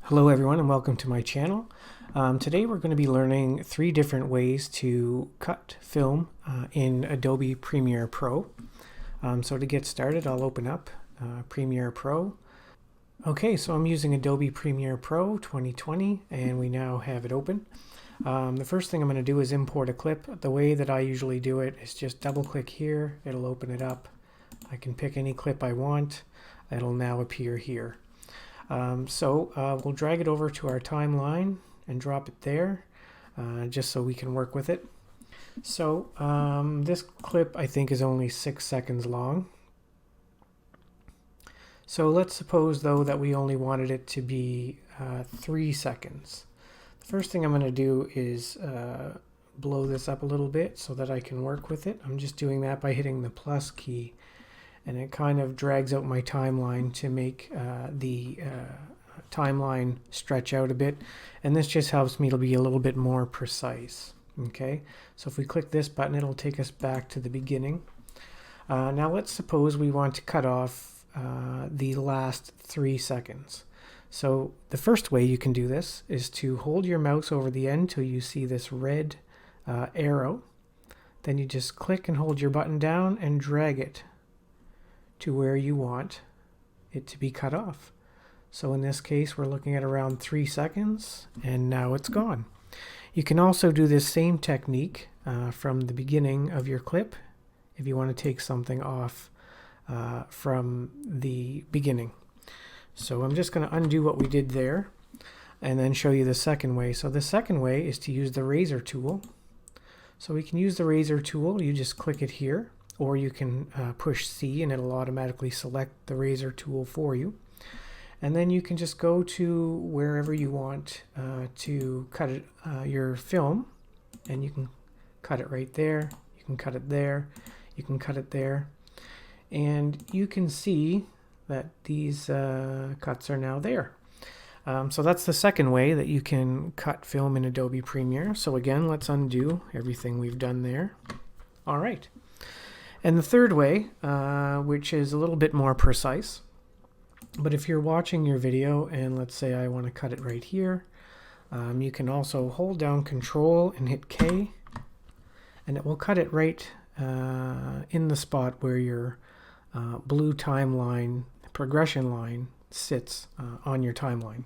Hello everyone and welcome to my channel. Today we're going to be learning 3 different ways to cut film in Adobe Premiere Pro. So to get started, I'll open up Premiere Pro. Okay, so I'm using Adobe Premiere Pro 2020 and we now have it open. The first thing I'm going to do is import a clip. The way that I usually do it is just double click here, it'll open it up. I can pick any clip I want. It'll now appear here. We'll drag it over to our timeline and drop it there just so we can work with it. So this clip I think is only 6 seconds long. So let's suppose though that we only wanted it to be 3 seconds. The first thing I'm going to do is blow this up a little bit so that I can work with it. I'm just doing that by hitting the plus key. And it kind of drags out my timeline to make the timeline stretch out a bit. And this just helps me to be a little bit more precise. Okay, so if we click this button, it'll take us back to the beginning. Now let's suppose we want to cut off the last 3 seconds. So the first way you can do this is to hold your mouse over the end till you see this red arrow. Then you just click and hold your button down and drag it to where you want it to be cut off. So in this case we're looking at around 3 seconds and now it's gone. You can also do this same technique from the beginning of your clip if you want to take something off from the beginning. So I'm just going to undo what we did there and then show you the second way. So the second way is to use the razor tool. So we can use the razor tool. You just click it here, or you can push C and it'll automatically select the razor tool for you. And then you can just go to wherever you want to cut it, your film, and you can cut it right there, you can cut it there, you can cut it there, and you can see that these cuts are now there. So that's the second way that you can cut film in Adobe Premiere. So again, let's undo everything we've done there. All right. And the third way, which is a little bit more precise, but if you're watching your video and let's say I want to cut it right here, you can also hold down Control and hit K, and it will cut it right in the spot where your blue timeline progression line sits on your timeline.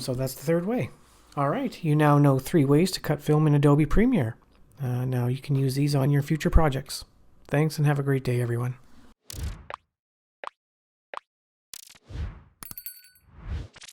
So that's the third way. All right, you now know 3 ways to cut film in Adobe Premiere. Now you can use these on your future projects. Thanks and have a great day, everyone.